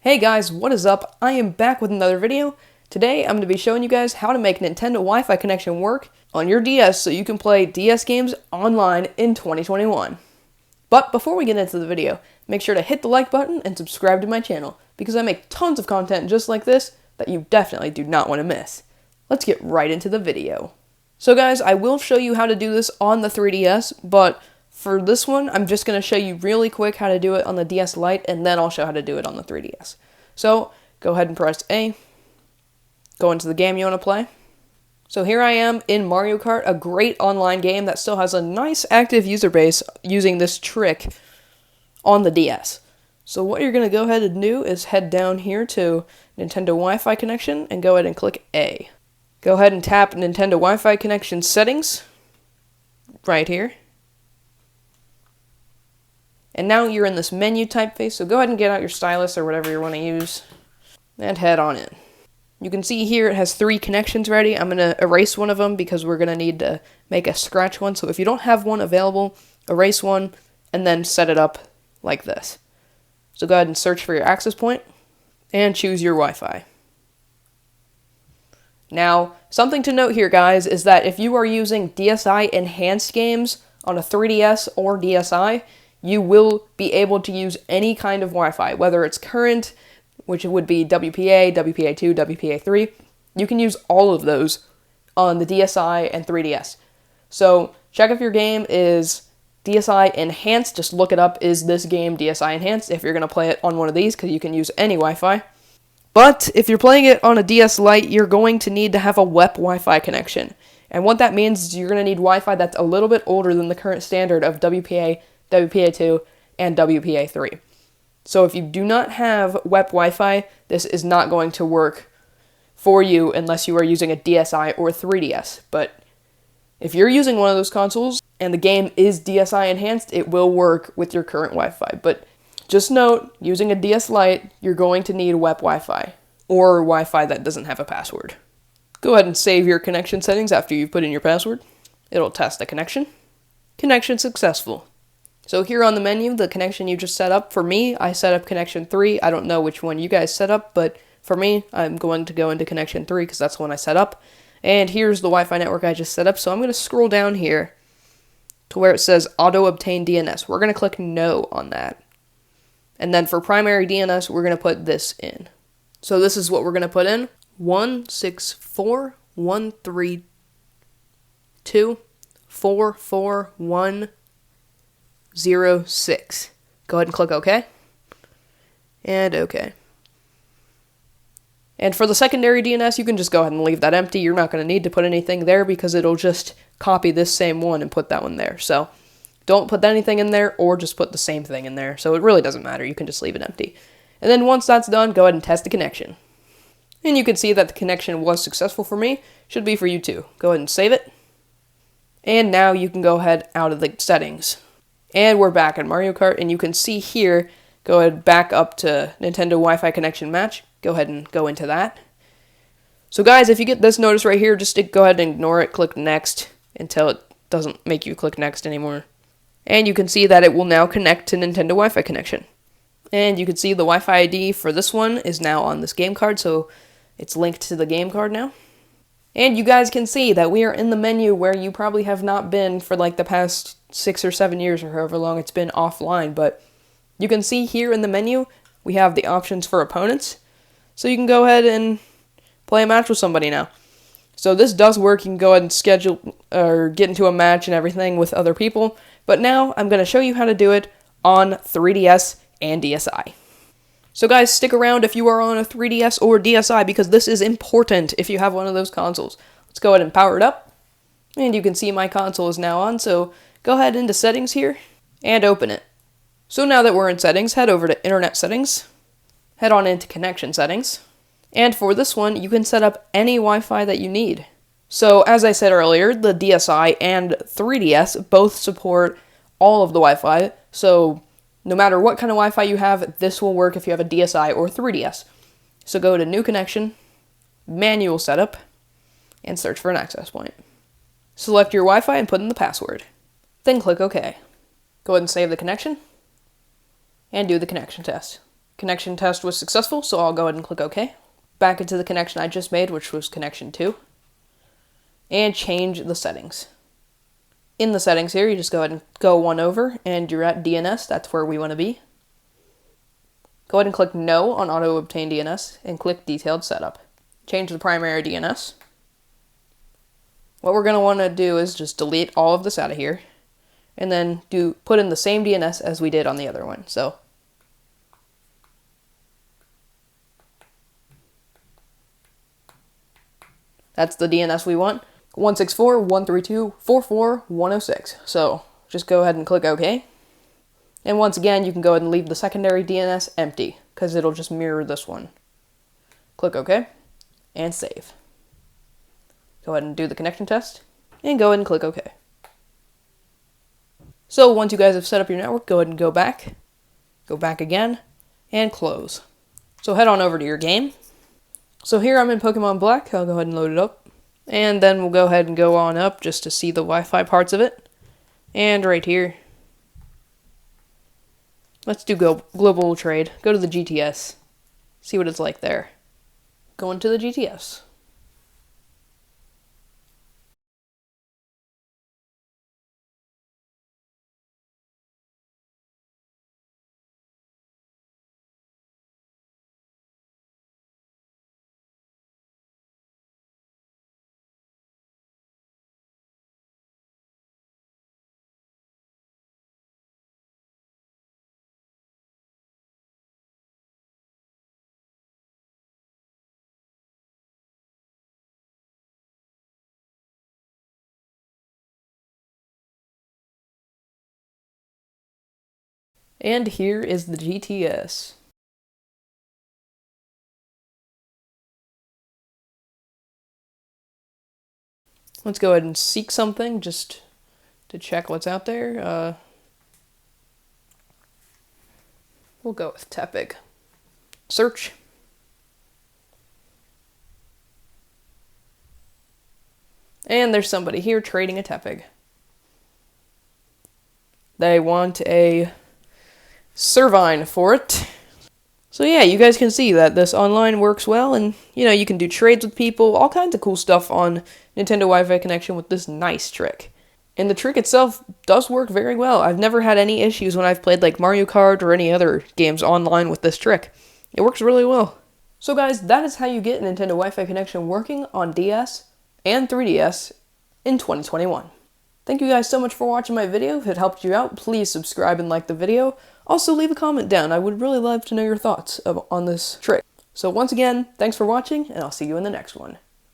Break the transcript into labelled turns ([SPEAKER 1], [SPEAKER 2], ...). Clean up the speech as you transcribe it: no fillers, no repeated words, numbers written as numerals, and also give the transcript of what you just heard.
[SPEAKER 1] Hey guys, what is up? I am back with another video. Today I'm going to be showing you guys how to make Nintendo Wi-Fi connection work on your DS so you can play DS games online in 2021. But before we get into the video, make sure to hit the like button and subscribe to my channel because I make tons of content just like this that you definitely do not want to miss. Let's get right into the video. So guys, I will show you how to do this on the 3DS, but for this one, I'm just going to show you really quick how to do it on the DS Lite, and then I'll show how to do it on the 3DS. So, go ahead and press A, go into the game you want to play. So here I am in Mario Kart, a great online game that still has a nice active user base using this trick on the DS. So what you're going to go ahead and do is head down here to Nintendo Wi-Fi connection and go ahead and click A. Go ahead and tap Nintendo Wi-Fi connection settings right here. And now you're in this menu typeface, so go ahead and get out your stylus or whatever you want to use, and head on in. You can see here it has 3 connections ready. I'm going to erase one of them because we're going to need to make a scratch one. So if you don't have one available, erase one, and then set it up like this. So go ahead and search for your access point, and choose your Wi-Fi. Now, something to note here, guys, is that if you are using DSi enhanced games on a 3DS or DSi, you will be able to use any kind of Wi-Fi, whether it's current, which would be WPA, WPA2, WPA3. You can use all of those on the DSi and 3DS. So check if your game is DSi enhanced. Just look it up, is this game DSi enhanced, if you're going to play it on one of these, because you can use any Wi-Fi. But if you're playing it on a DS Lite, you're going to need to have a WEP Wi-Fi connection. And what that means is you're going to need Wi-Fi that's a little bit older than the current standard of WPA, WPA2, and WPA3. So if you do not have WEP Wi-Fi, this is not going to work for you unless you are using a DSi or 3DS. But if you're using one of those consoles and the game is DSi enhanced, it will work with your current Wi-Fi. But just note, using a DS Lite, you're going to need WEP Wi-Fi, or Wi-Fi that doesn't have a password. Go ahead and save your connection settings after you've put in your password. It'll test the connection. Connection successful. So here on the menu, the connection you just set up, for me, I set up connection 3. I don't know which one you guys set up, but for me, I'm going to go into connection 3 because that's the one I set up. And here's the Wi-Fi network I just set up, so I'm going to scroll down here to where it says Auto Obtain DNS. We're going to click No on that. And then for primary DNS, we're going to put this in. So this is what we're going to put in. 164.132.441.06. Go ahead and click OK. And OK. And for the secondary DNS, you can just go ahead and leave that empty. You're not going to need to put anything there because it'll just copy this same one and put that one there. So don't put anything in there or just put the same thing in there. So it really doesn't matter. You can just leave it empty. And then once that's done, go ahead and test the connection. And you can see that the connection was successful for me. Should be for you too. Go ahead and save it. And now you can go ahead out of the settings. And we're back in Mario Kart, and you can see here, go ahead back up to Nintendo Wi-Fi connection match. Go ahead and go into that. So guys, if you get this notice right here, just go ahead and ignore it. Click next until it doesn't make you click next anymore. And you can see that it will now connect to Nintendo Wi-Fi connection. And you can see the Wi-Fi ID for this one is now on this game card, so it's linked to the game card now. And you guys can see that we are in the menu where you probably have not been for like the past 6 or 7 years or however long it's been offline. But you can see here in the menu, we have the options for opponents. So you can go ahead and play a match with somebody now. So this does work. You can go ahead and schedule or get into a match and everything with other people. But now I'm going to show you how to do it on 3DS and DSi. So guys, stick around if you are on a 3DS or DSi because this is important if you have one of those consoles. Let's go ahead and power it up. And you can see my console is now on, so go ahead into settings here and open it. So now that we're in settings, head over to internet settings, head on into connection settings. And for this one, you can set up any Wi-Fi that you need. So as I said earlier, the DSi and 3DS both support all of the Wi-Fi, so no matter what kind of Wi-Fi you have, this will work if you have a DSi or 3DS. So go to New Connection, Manual Setup, and search for an access point. Select your Wi-Fi and put in the password. Then click OK. Go ahead and save the connection, and do the connection test. Connection test was successful, so I'll go ahead and click OK. Back into the connection I just made, which was connection 2. And change the settings. In the settings here, you just go ahead and go one over, and you're at DNS. That's where we want to be. Go ahead and click No on Auto Obtain DNS, and click Detailed Setup. Change the primary DNS. What we're going to want to do is just delete all of this out of here, and then put in the same DNS as we did on the other one. So that's the DNS we want, 164.132.44.106. So just go ahead and click OK. And once again, you can go ahead and leave the secondary DNS empty, because it'll just mirror this one. Click OK, and save. Go ahead and do the connection test, and go ahead and click OK. So once you guys have set up your network, go ahead and go back again, and close. So head on over to your game. So here I'm in Pokemon Black. I'll go ahead and load it up. And then we'll go ahead and go on up just to see the Wi-Fi parts of it. And right here, let's do global trade. Go to the GTS. See what it's like there. Go into the GTS. And here is the GTS. Let's go ahead and seek something just to check what's out there. We'll go with Tepig. Search. And there's somebody here trading a Tepig. They want a Servine for it. So yeah, you guys can see that this online works well, and you can do trades with people, all kinds of cool stuff on Nintendo Wi-Fi connection with this nice trick. And the trick itself does work very well. I've never had any issues when I've played like Mario Kart or any other games online with this trick. It works really well. So guys, that is how you get Nintendo Wi-Fi connection working on DS and 3DS in 2021. Thank you guys so much for watching my video. If it helped you out, please subscribe and like the video. Also, leave a comment down. I would really love to know your thoughts on this trick. So once again, thanks for watching, and I'll see you in the next one.